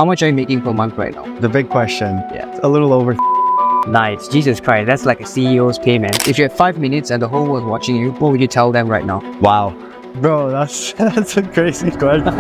How much are you making per month right now? The big question. Yeah. It's a little over. Nice. Jesus Christ, that's like a CEO's payment. If you had 5 minutes and the whole world watching you, what would you tell them right now? Wow. Bro, that's a crazy question.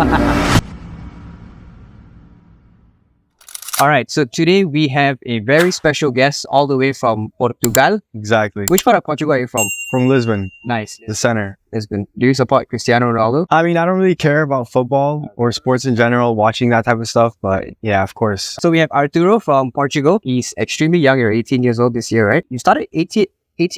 Alright, so today we have a very special guest all the way from Portugal. Exactly. Which part of Portugal are you from? From Lisbon, Nice. the center. Lisbon. Do you support Cristiano Ronaldo? I mean, I don't really care about football or sports in general, watching that type of stuff, but yeah, of course. So we have Arturo from Portugal. He's extremely young. You're 18 years old this year, right? You started 18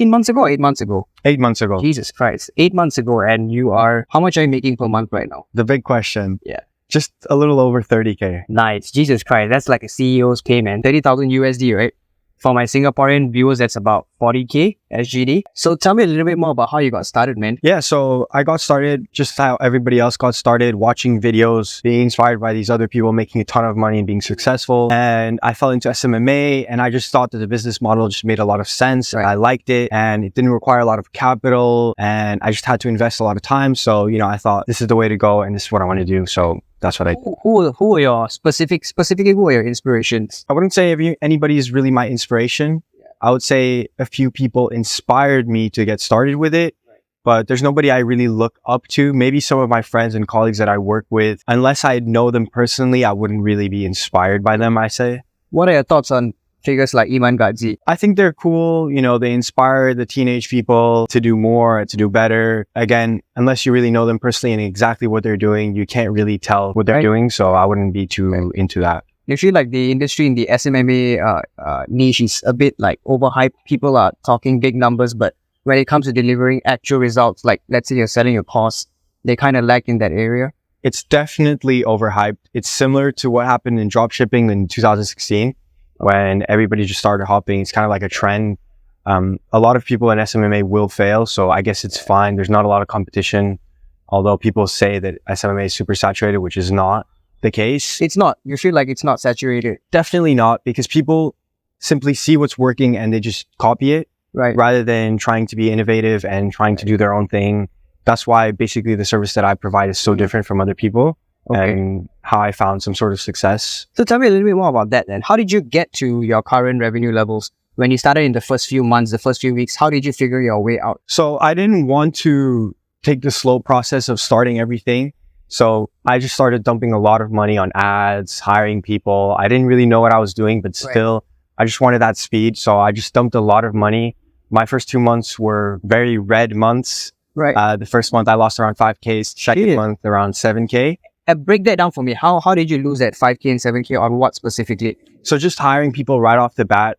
months ago or 8 months ago? 8 months ago. Jesus Christ. 8 months ago, and you are... How much are you making per month right now? The big question. Yeah. Just a little over 30K. Nice. Jesus Christ. That's like a CEO's payment. 30,000 USD, right? For my Singaporean viewers, that's about 40K SGD. So tell me a little bit more about how you got started, man. Yeah, so I got started just how everybody else got started, watching videos, being inspired by these other people making a ton of money and being successful. And I fell into SMMA, and I just thought that the business model just made a lot of sense. Right. I liked it, and it didn't require a lot of capital, and I just had to invest a lot of time. So, I thought this is the way to go, and this is what I want to do. So that's what I did. Who are your specifically who are your inspirations? I wouldn't say anybody is really my inspiration. I would say a few people inspired me to get started with it, but there's nobody I really look up to. Maybe some of my friends and colleagues that I work with. Unless I know them personally, I wouldn't really be inspired by them, I say. What are your thoughts on figures like Iman Gadzi? I think they're cool. They inspire the teenage people to do more, to do better. Again, unless you really know them personally and exactly what they're doing, you can't really tell what they're doing. So I wouldn't be too into that. You feel like the industry in the SMMA niche is a bit like overhyped. People are talking big numbers, but when it comes to delivering actual results, like let's say you're selling your course, they kind of lack in that area. It's definitely overhyped. It's similar to what happened in dropshipping in 2016 when everybody just started hopping. It's kind of like a trend. A lot of people in SMMA will fail, so I guess it's fine. There's not a lot of competition, although people say that SMMA is super saturated, which is not the case. It's not. You feel like it's not saturated? Definitely not, because people simply see what's working and they just copy it, right? Rather than trying to be innovative and trying to do their own thing. That's why basically the service that I provide is so different from other people. Okay. And how I found some sort of success. So tell me a little bit more about that then. How did you get to your current revenue levels? When you started in the first few months, the first few weeks, how did you figure your way out? So I didn't want to take the slow process of starting everything. So I just started dumping a lot of money on ads, hiring people. I didn't really know what I was doing, but still, I just wanted that speed. So I just dumped a lot of money. My first 2 months were very red months. Right. The first month I lost around 5K, second month around 7K. Break that down for me. How did you lose that 5K and 7K on what specifically? So just hiring people right off the bat.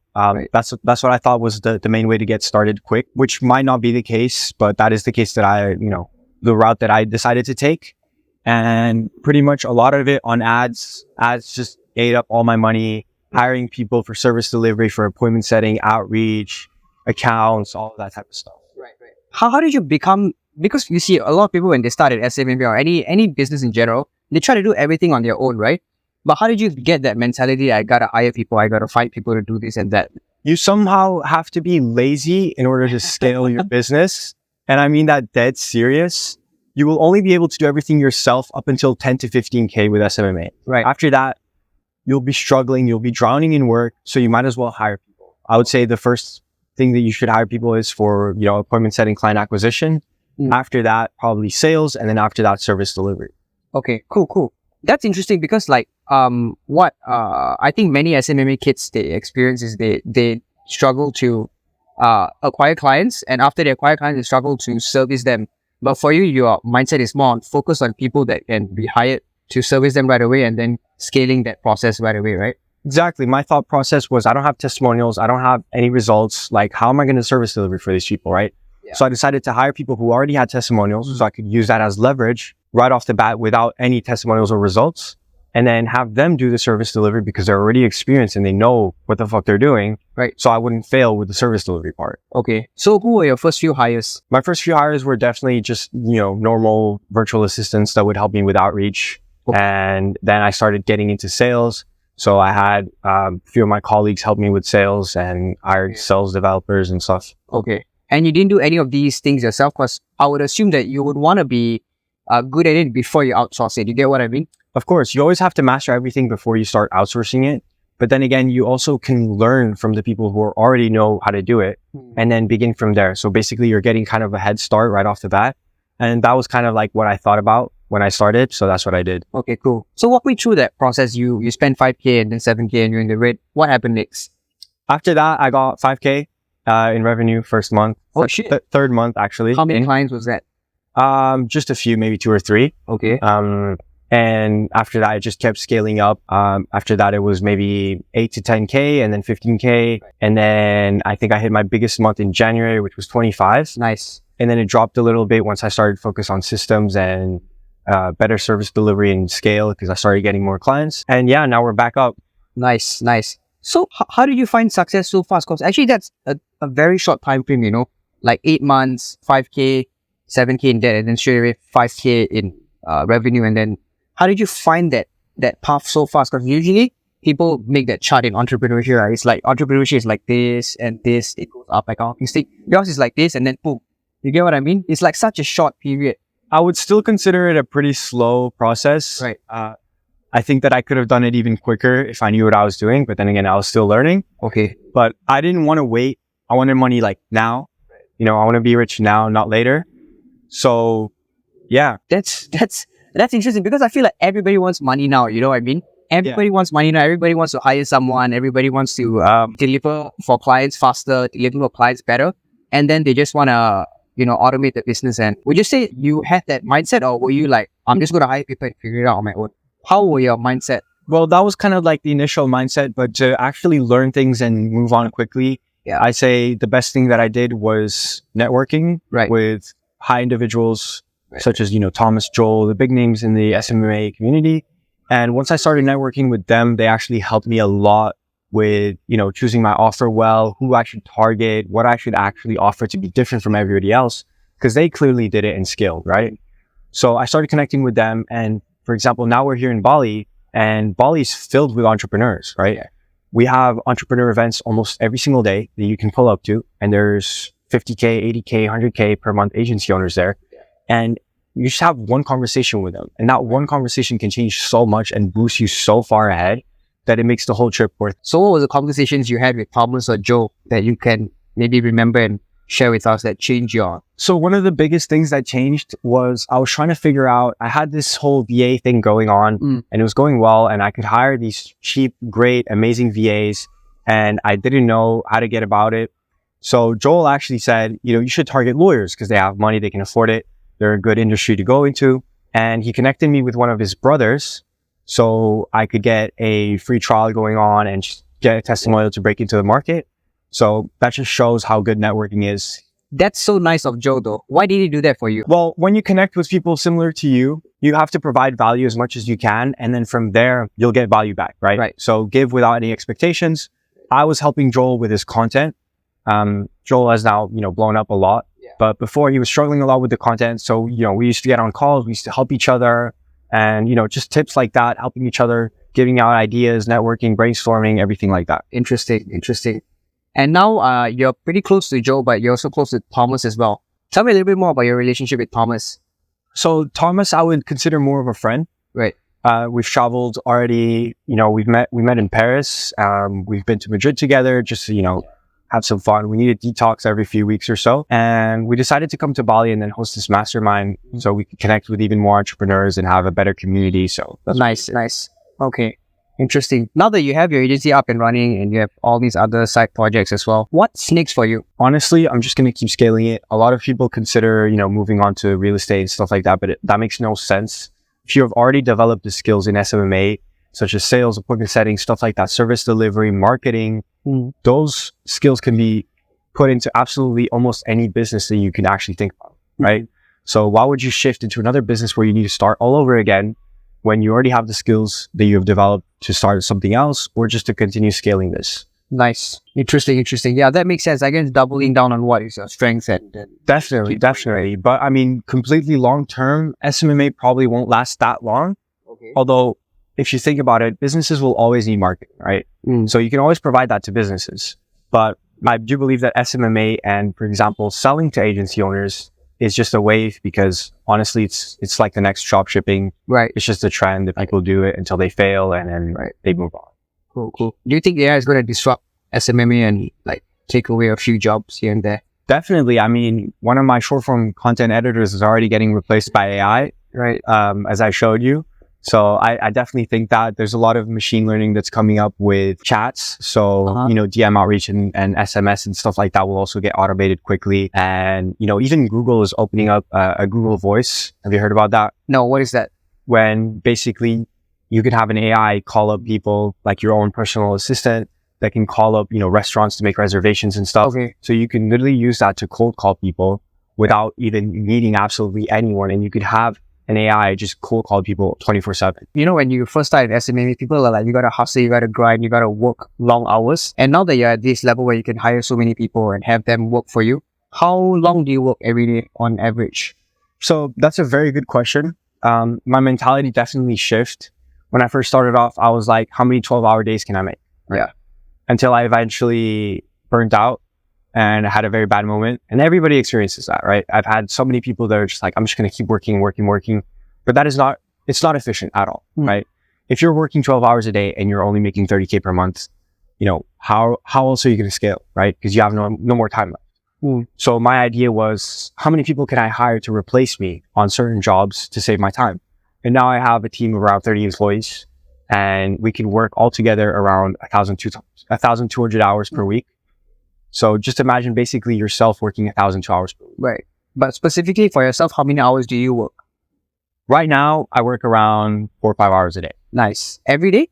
That's what I thought was the main way to get started quick, which might not be the case, but that is the case that the route that I decided to take. And pretty much a lot of it on ads just ate up all my money, hiring people for service delivery, for appointment setting, outreach, accounts, all of that type of stuff. Right. How did you become, because you see a lot of people when they start at SMMA or any business in general, they try to do everything on their own, right? But how did you get that mentality? I gotta hire people, I gotta find people to do this and that. You somehow have to be lazy in order to scale your business. And I mean that dead serious. You will only be able to do everything yourself up until 10 to 15K with SMMA. Right. After that, you'll be struggling, you'll be drowning in work. So you might as well hire people. I would say the first thing that you should hire people is for, appointment setting, client acquisition. After that, probably sales. And then after that, service delivery. Okay, cool. That's interesting because I think many SMMA kids, they experience is they struggle to acquire clients. And after they acquire clients, they struggle to service them. But for you, your mindset is more on focus on people that can be hired to service them right away and then scaling that process right away, right? Exactly. My thought process was I don't have testimonials. I don't have any results. Like, how am I going to service deliver for these people, right? Yeah. So I decided to hire people who already had testimonials so I could use that as leverage right off the bat without any testimonials or results. And then have them do the service delivery because they're already experienced and they know what the fuck they're doing. Right. So I wouldn't fail with the service delivery part. Okay. So who were your first few hires? My first few hires were definitely just, normal virtual assistants that would help me with outreach. Okay. And then I started getting into sales. So I had a few of my colleagues help me with sales and hired sales developers and stuff. Okay. And you didn't do any of these things yourself? Because I would assume that you would want to be good at it before you outsource it. You get what I mean? Of course, you always have to master everything before you start outsourcing it. But then again, you also can learn from the people who already know how to do it and then begin from there. So basically you're getting kind of a head start right off the bat. And that was kind of like what I thought about when I started. So that's what I did. Okay, cool. So walk me through that process. You spent 5K and then 7K and you're in the red. What happened next? After that, I got 5K in revenue first month. Oh, shit. Third month, actually. How many clients was that? Just a few, maybe 2 or 3. Okay. And after that, it just kept scaling up. After that, it was maybe 8 to 10K and then 15K. And then I think I hit my biggest month in January, which was 25. Nice. And then it dropped a little bit once I started to focus on systems and better service delivery and scale because I started getting more clients. And yeah, now we're back up. Nice. So how do you find success so fast? Because actually that's a very short time frame, you know, like 8 months, 5K, 7K in debt, and then straight away 5K in revenue. And then how did you find that path so fast? Because usually people make that chart in entrepreneurship, right? It's like entrepreneurship is like this and this, it goes up like hockey stick. Yours is like this and then boom. You get what I mean? It's like such a short period. I would still consider it a pretty slow process. Right. I think that I could have done it even quicker if I knew what I was doing, but then again, I was still learning. Okay. But I didn't want to wait. I wanted money like now. You know, I want to be rich now, not later. So yeah. That's interesting because I feel like everybody wants money now. You know what I mean? Everybody wants money now. Everybody wants to hire someone. Everybody wants to deliver for clients faster, deliver for clients better. And then they just want to, automate the business. And would you say you had that mindset, or were you like, I'm just going to hire people and figure it out on my own? How were your mindset? Well, that was kind of like the initial mindset, but to actually learn things and move on quickly, I say the best thing that I did was networking with high individuals such as, Thomas, Joel, the big names in the SMMA community. And once I started networking with them, they actually helped me a lot with, choosing my offer well, who I should target, what I should actually offer to be different from everybody else, because they clearly did it and scaled, right? So I started connecting with them. And for example, now we're here in Bali, and Bali's filled with entrepreneurs, right? Yeah. We have entrepreneur events almost every single day that you can pull up to, and there's 50K, 80K, 100K per month agency owners there. Yeah. And you just have one conversation with them, and that one conversation can change so much and boost you so far ahead that it makes the whole trip worth it. So what was the conversations you had with Thomas or Joe that you can maybe remember and share with us that changed your... So one of the biggest things that changed was I was trying to figure out, I had this whole VA thing going on and it was going well, and I could hire these cheap, great, amazing VAs, and I didn't know how to get about it. So Joel actually said, you should target lawyers because they have money, they can afford it. They're a good industry to go into. And he connected me with one of his brothers so I could get a free trial going on and just get a testimonial to break into the market. So that just shows how good networking is. That's so nice of Joe though. Why did he do that for you? Well, when you connect with people similar to you, you have to provide value as much as you can. And then from there, you'll get value back, right? Right. So give without any expectations. I was helping Joel with his content. Joel has now, blown up a lot. Yeah. But before he was struggling a lot with the content. So, we used to get on calls. We used to help each other and, just tips like that, helping each other, giving out ideas, networking, brainstorming, everything like that. Interesting. And now you're pretty close to Joe, but you're also close to Thomas as well. Tell me a little bit more about your relationship with Thomas. So Thomas, I would consider more of a friend. Right. We've traveled already. We met in Paris. We've been to Madrid together just to, have some fun. We need a detox every few weeks or so. And we decided to come to Bali and then host this mastermind so we can connect with even more entrepreneurs and have a better community. So that's nice. Okay. Interesting. Now that you have your agency up and running and you have all these other side projects as well, what's next for you? Honestly, I'm just going to keep scaling it. A lot of people consider, moving on to real estate and stuff like that, but that makes no sense. If you have already developed the skills in SMMA, such as sales, appointment setting, stuff like that, service delivery, marketing, those skills can be put into absolutely almost any business that you can actually think of, right? So why would you shift into another business where you need to start all over again when you already have the skills that you have developed to start something else or just to continue scaling this? Nice. Interesting. Yeah, that makes sense. I guess doubling down on what is your strengths and definitely. But I mean, completely long term, SMMA probably won't last that long. Okay. Although if you think about it, businesses will always need marketing, right? So you can always provide that to businesses. But I do believe that SMMA and, for example, selling to agency owners is just a wave because honestly, it's like the next drop shipping. Right. It's just a trend that people do it until they fail and then they move on. Cool. Do you think AI is going to disrupt SMMA and like take away a few jobs here and there? Definitely. I mean, one of my short form content editors is already getting replaced by AI, right? As I showed you. So I definitely think that there's a lot of machine learning that's coming up with chats. So, you know, DM outreach and SMS and stuff like that will also get automated quickly. And, you know, even Google is opening up a Google Voice. Have you heard about that? No, what is that? When basically you could have an AI call up people like your own personal assistant that can call up, you know, restaurants to make reservations and stuff. Okay. So you can literally use that to cold call people without even needing absolutely anyone. And you could have an AI just cold call people 24/7. You know, when you first started SMMA, people are like, you got to hustle, you got to grind, you got to work long hours. And now that you're at this level where you can hire so many people and have them work for you, how long do you work every day on average? So that's a very good question. My mentality definitely shifted. When I first started off, I was like, how many 12-hour days can I make? Right? Yeah. Until I eventually burnt out and I had a very bad moment. And everybody experiences that, right? I've had so many people that are just like, I'm just going to keep working. But that is not, it's not efficient at all, right? If you're working 12 hours a day and you're only making 30K per month, you know, how else are you going to scale, right? Because you have no more time left. So my idea was, how many people can I hire to replace me on certain jobs to save my time? And now I have a team of around 30 employees and we can work all together around 1,200 hours per week. So just imagine basically yourself working 1,002 hours per week. Right. But specifically for yourself, how many hours do you work? Right now, I work around 4 or 5 hours a day. Nice. Every day?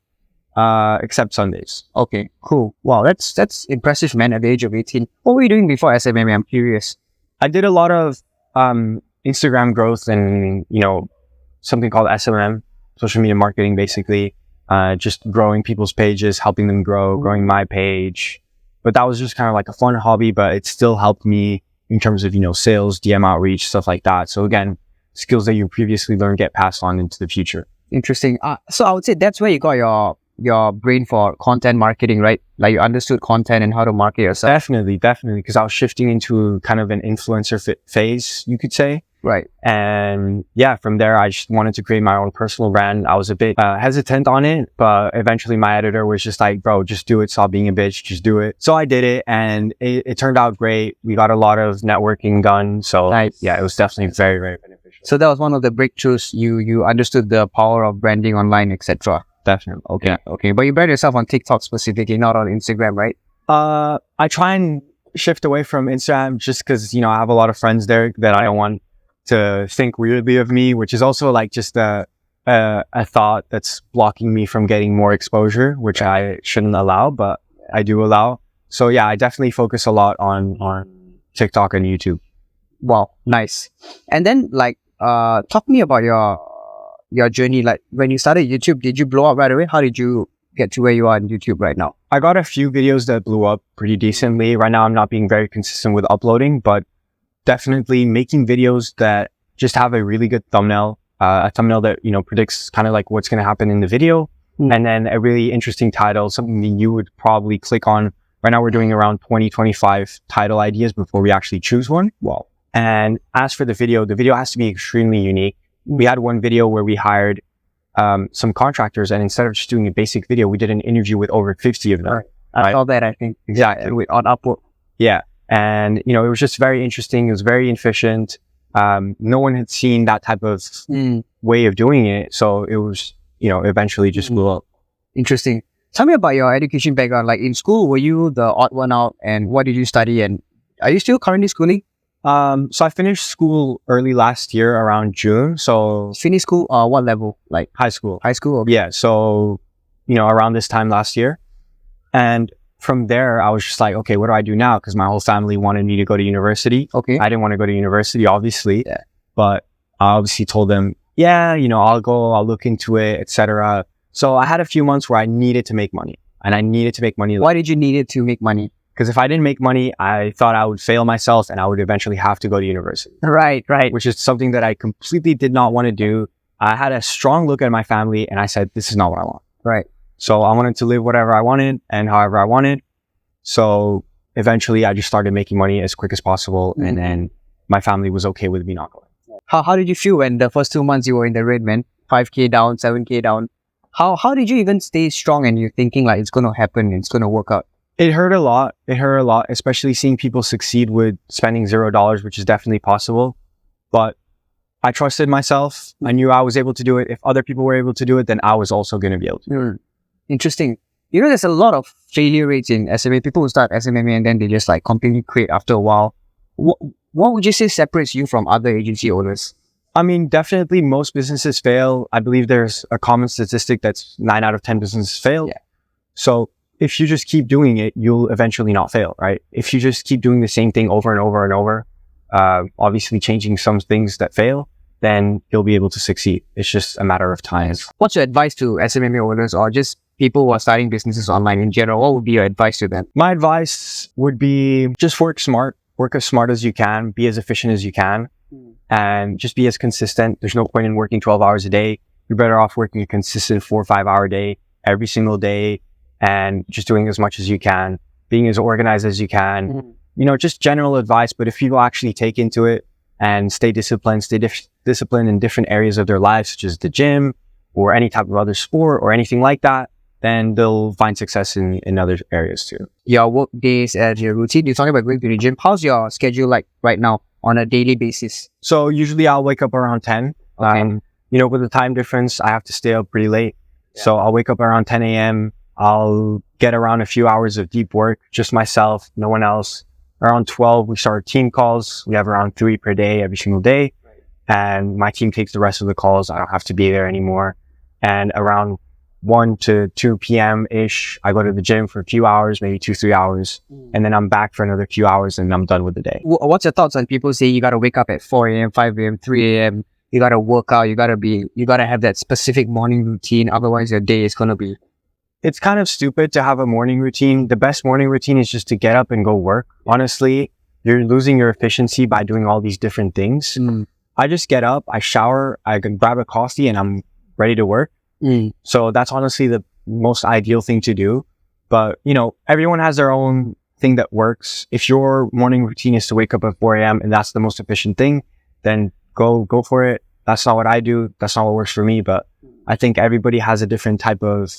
Except Sundays. Okay, cool. Wow, that's impressive, man, at the age of 18. What were you doing before SMMA? I'm curious. I did a lot of Instagram growth and, you know, something called SMM, social media marketing, basically. Just growing people's pages, helping them grow, growing my page. But that was just kind of like a fun hobby, but it still helped me in terms of, you know, sales, DM outreach, stuff like that. So again, skills that you previously learned get passed on into the future. Interesting. So I would say that's where you got your brain for content marketing, right? Like you understood content and how to market yourself. Definitely. Because I was shifting into kind of an influencer phase, you could say. Right. And yeah, from there, I just wanted to create my own personal brand. I was a bit hesitant on it, but eventually my editor was just like, bro, just do it. Stop being a bitch. Just do it. So I did it and it turned out great. We got a lot of networking done. So nice. Yeah, it was definitely very, very beneficial. So that was one of the breakthroughs. You understood the power of branding online, etc. Definitely. Okay. Yeah, okay. But you brand yourself on TikTok specifically, not on Instagram, right? I try and shift away from Instagram just because, you know, I have a lot of friends there that I don't want to think weirdly of me, which is also like just a thought that's blocking me from getting more exposure, which I shouldn't allow, but I do allow. So yeah, I definitely focus a lot on TikTok and YouTube. Wow, nice. And then like, talk to me about your journey. Like when you started YouTube, did you blow up right away? How did you get to where you are on YouTube right now? I got a few videos that blew up pretty decently. Right now, I'm not being very consistent with uploading, but definitely making videos that just have a really good thumbnail, a thumbnail that, you know, predicts kind of like what's going to happen in the video. And then a really interesting title, something that you would probably click on. Right now, we're doing around 20-25 title ideas before we actually choose one. Wow. And as for the video has to be extremely unique. We had one video where we hired some contractors, and instead of just doing a basic video, we did an interview with over 50 of them. Right. I saw that, I think. Exactly. On Upwork. Yeah. And, you know, it was just very interesting. It was very efficient. No one had seen that type of way of doing it. So it was, you know, eventually just blew up. Interesting. Tell me about your education background. Like in school, were you the odd one out, and what did you study? And are you still currently schooling? So I finished school early last year around June. So finish school, what level? Like high school. High school? Okay. Yeah. So, you know, around this time last year. And from there, I was just like, okay, what do I do now? Because my whole family wanted me to go to university. Okay. I didn't want to go to university, obviously. Yeah. But I obviously told them, yeah, you know, I'll go, I'll look into it, etc. So I had a few months where I needed to make money. And I needed to make money. Why did you need it to make money? Because if I didn't make money, I thought I would fail myself and I would eventually have to go to university. Right. Which is something that I completely did not want to do. I had a strong look at my family and I said, this is not what I want. Right. So I wanted to live whatever I wanted and however I wanted. So eventually I just started making money as quick as possible. And then my family was okay with me not going. How did you feel when the first 2 months you were in the red, man? 5K down, 7K down. How did you even stay strong and you're thinking like it's going to happen, it's going to work out? It hurt a lot. It hurt a lot, especially seeing people succeed with spending $0, which is definitely possible. But I trusted myself. I knew I was able to do it. If other people were able to do it, then I was also going to be able to. Interesting. You know, there's a lot of failure rates in SMA. People who start SMMA and then they just like completely quit after a while. What would you say separates you from other agency owners? I mean, definitely most businesses fail. I believe there's a common statistic that's 9 out of 10 businesses fail. Yeah. So if you just keep doing it, you'll eventually not fail, right? If you just keep doing the same thing over and over and over, obviously changing some things that fail, then you'll be able to succeed. It's just a matter of time. What's your advice to SMMA owners or just people who are starting businesses online in general? What would be your advice to them? My advice would be just work smart, work as smart as you can, be as efficient as you can, and just be as consistent. There's no point in working 12 hours a day. You're better off working a consistent 4 or 5 hour day every single day and just doing as much as you can, being as organized as you can, you know, just general advice. But if people actually take into it and stay disciplined, disciplined in different areas of their lives, such as the gym or any type of other sport or anything like that, then they'll find success in other areas too. Your work days and your routine, you're talking about going to the gym. How's your schedule like right now on a daily basis? So usually I'll wake up around 10. Okay. You know, with the time difference, I have to stay up pretty late. Yeah. So I'll wake up around 10 a.m. I'll get around a few hours of deep work, just myself, no one else. Around 12, we start team calls. We have around 3 per day, every single day. Right. And my team takes the rest of the calls. I don't have to be there anymore. And around 1 to 2 p.m.-ish, I go to the gym for a few hours, maybe 2-3 hours. And then I'm back for another few hours and I'm done with the day. What's your thoughts on people say you got to wake up at 4 a.m., 5 a.m., 3 a.m., you got to work out, you got to have that specific morning routine. Otherwise your day is going to be... It's kind of stupid to have a morning routine. The best morning routine is just to get up and go work. Honestly, you're losing your efficiency by doing all these different things. I just get up, I shower, I can grab a coffee and I'm ready to work. So that's honestly the most ideal thing to do. But, you know, everyone has their own thing that works. If your morning routine is to wake up at 4 a.m. and that's the most efficient thing, then go for it. That's not what I do. That's not what works for me. But I think everybody has a different type of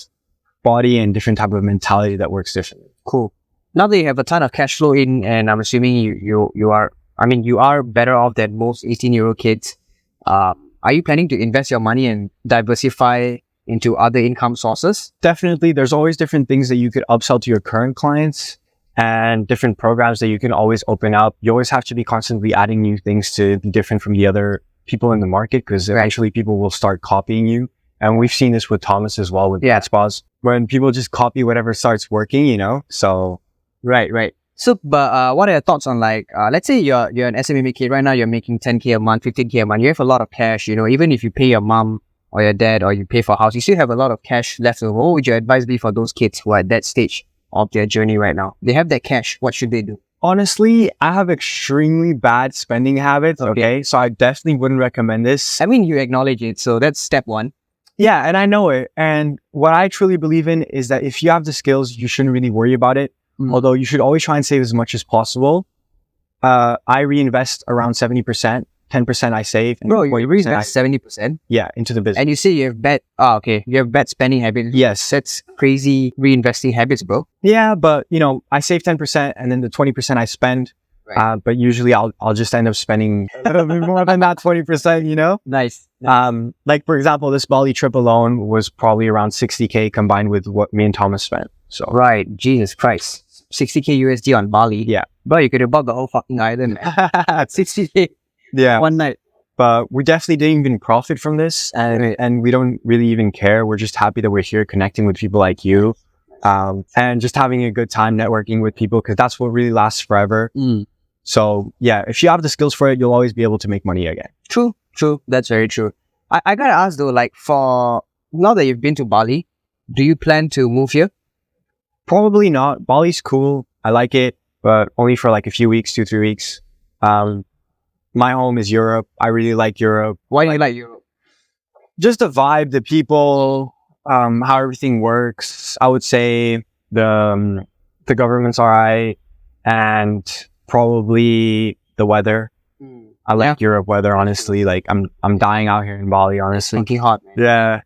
body and different type of mentality that works differently. Cool. Now that you have a ton of cash flow in, and I'm assuming you are better off than most 18-year-old kids. Are you planning to invest your money and diversify into other income sources? Definitely. There's always different things that you could upsell to your current clients and different programs that you can always open up. You always have to be constantly adding new things to be different from the other people in the market, because eventually people will start copying you. And we've seen this with Thomas as well with spas, when people just copy whatever starts working, you know? So, right. So, but what are your thoughts on like, let's say you're an SMMA kid right now, you're making 10K a month, 15K a month, you have a lot of cash, you know, even if you pay your mom or your dad or you pay for a house, you still have a lot of cash left over. What would your advice be for those kids who are at that stage of their journey right now? They have that cash. What should they do? Honestly, I have extremely bad spending habits. Okay. So I definitely wouldn't recommend this. I mean, you acknowledge it. So that's step one. Yeah. And I know it. And what I truly believe in is that if you have the skills, you shouldn't really worry about it. Although you should always try and save as much as possible. I reinvest around 70%. 10% I save. Bro, you reinvest 70%? Yeah, into the business. And you say you have you have bad spending habits. Yes. That's crazy reinvesting habits, bro. Yeah, but you know, I save 10% and then the 20% I spend. Right. But usually I'll just end up spending a little bit more than that 20%, you know? Nice. Like for example, this Bali trip alone was probably around 60K combined with what me and Thomas spent. So right. Jesus Christ. 60K USD on Bali. Yeah. Bro, you could have bought the whole fucking island, man. 60K. Yeah. One night. But we definitely didn't even profit from this. And we don't really even care. We're just happy that we're here connecting with people like you. And just having a good time networking with people, because that's what really lasts forever. So yeah, if you have the skills for it, you'll always be able to make money again. True. That's very true. I gotta ask though, like for now that you've been to Bali, do you plan to move here? Probably not. Bali's cool. I like it, but only for like a few weeks, 2-3 weeks. My home is Europe. I really like Europe. Why do you like Europe? Just the vibe, the people, how everything works. I would say the government's alright, and probably the weather. I like Europe weather, honestly. Like I'm dying out here in Bali, honestly. Funky hot, man. Yeah.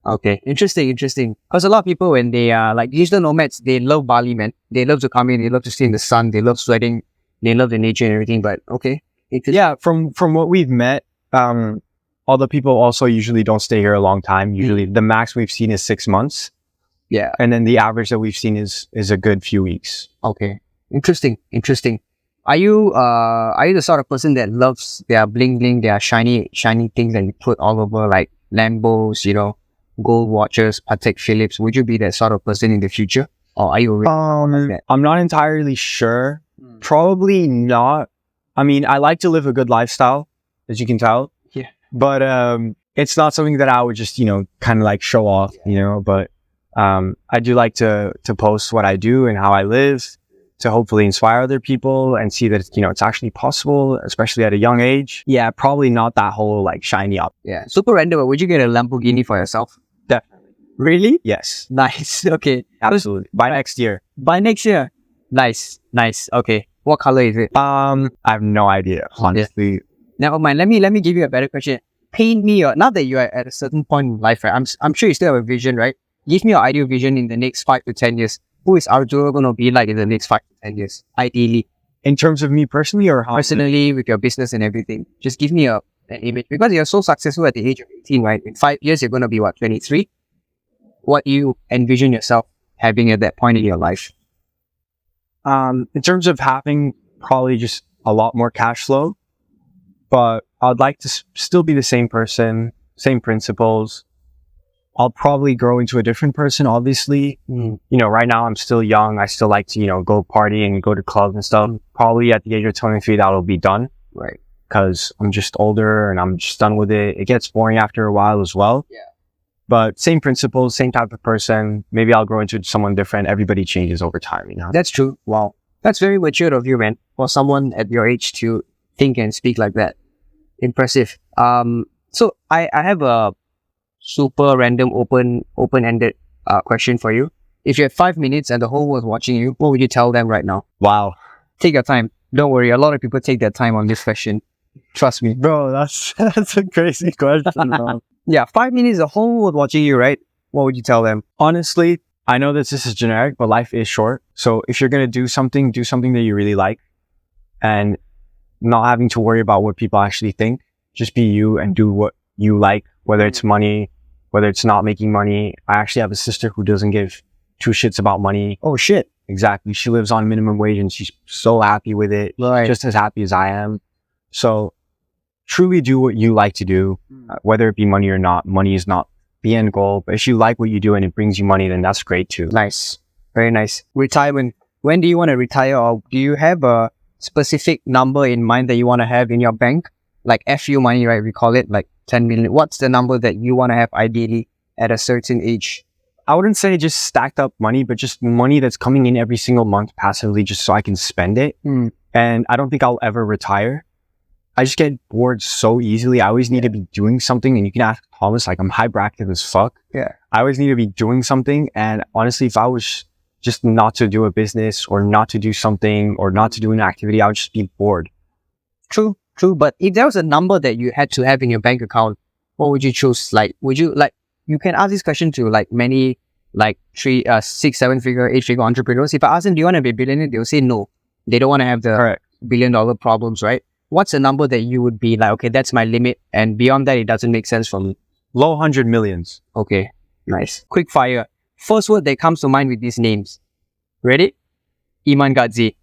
Okay, interesting. Because a lot of people, when they are like digital nomads, they love Bali, man. They love to come in, they love to stay in the sun, they love sweating, they love the nature and everything. But okay, yeah. From what we've met, all the people also usually don't stay here a long time. Usually, the max we've seen is 6 months. Yeah, and then the average that we've seen is a good few weeks. Okay, interesting. Are you the sort of person that loves their bling bling, their shiny things that you put all over, like Lambos, gold watches, Patek Philips? Would you be that sort of person in the future, or are you? I'm not entirely sure. Probably not. I mean, I like to live a good lifestyle, as you can tell. Yeah. But it's not something that I would just kind of like show off. But I do like to post what I do and how I live, to hopefully inspire other people and see that it's actually possible, especially at a young age. Yeah, probably not that whole like shiny up. Yeah, super random. But would you get a Lamborghini for yourself? Definitely. Really? Yes. Nice. Okay. Absolutely. By next year. By next year. Nice. Okay. What color is it? I have no idea, honestly. Yeah. Never mind. Let me give you a better question. Paint me now that you are at a certain point in life, right? I'm sure you still have a vision, right? Give me your ideal vision in the next 5 to 10 years. Who is Arturo going to be like in the next 5 to 10 years? Ideally. In terms of me personally, or how? Personally, with your business and everything. Just give me an image. Because you're so successful at the age of 18, right? In 5 years, you're going to be 23? What you envision yourself having at that point in your life? In terms of having probably just a lot more cash flow, but I'd like to still be the same person, same principles. I'll probably grow into a different person, obviously. Right now I'm still young. I still like to, go party and go to clubs and stuff. Probably at the age of 23, that'll be done. Right. Because I'm just older and I'm just done with it. It gets boring after a while as well. Yeah. But same principles, same type of person. Maybe I'll grow into someone different. Everybody changes over time, That's true. Wow. That's very mature of you, man. For someone at your age to think and speak like that. Impressive. So I have a super random open-ended question for you. If you had 5 minutes and the whole world watching you, what would you tell them right now? Wow. Take your time. Don't worry. A lot of people take their time on this question. Trust me. Bro, that's a crazy question, bro. Yeah, 5 minutes, the whole world watching you, right? What would you tell them? Honestly, I know that this is generic, but life is short. So if you're going to do something that you really like and not having to worry about what people actually think. Just be you and do what you like, whether it's money, whether it's not making money. I actually have a sister who doesn't give two shits about money. Oh shit. Exactly. She lives on minimum wage and she's so happy with it. Right. Just as happy as I am. So truly do what you like to do, whether it be money or not. Money is not the end goal, but if you like what you do and it brings you money, then that's great too. Nice. Very nice. Retirement. When do you want to retire, or do you have a specific number in mind that you want to have in your bank? Like FU money, right? We call it like 10 million. What's the number that you want to have ideally at a certain age? I wouldn't say just stacked up money, but just money that's coming in every single month passively just so I can spend it. And I don't think I'll ever retire. I just get bored so easily. I always need to be doing something. And you can ask Thomas, like I'm hyperactive as fuck. Yeah. I always need to be doing something. And honestly, if I was just not to do a business or not to do something or not to do an activity, I would just be bored. True. But if there was a number that you had to have in your bank account, what would you choose? Like, would you like, you can ask this question to like many, like 3, 6, 7 figure, 8 figure entrepreneurs. If I ask them, do you want to be a billionaire? They'll say no. They don't want to have the $1 billion problems, right? What's a number that you would be like, okay, that's my limit. And beyond that, it doesn't make sense for me. Low 100 millions. Okay. Nice. Quick fire. First word that comes to mind with these names. Ready? Iman Gadzi.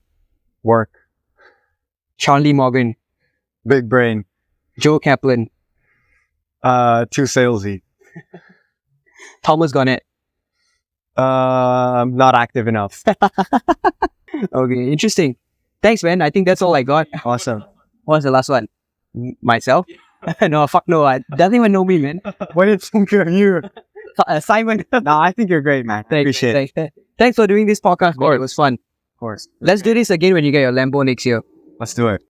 Work. Charlie Morgan. Big brain. Joe Kaplan. Too salesy. Thomas Garnett. Not active enough. Okay, interesting. Thanks, man. I think that's all I got. Awesome. What's the last one? Myself? No, fuck no. I doesn't even know me, man. What did you think of you? Simon. No, I think you're great, man. Appreciate it. Thanks for doing this podcast. It was fun. Of course. Let's do this again when you get your Lambo next year. Let's do it.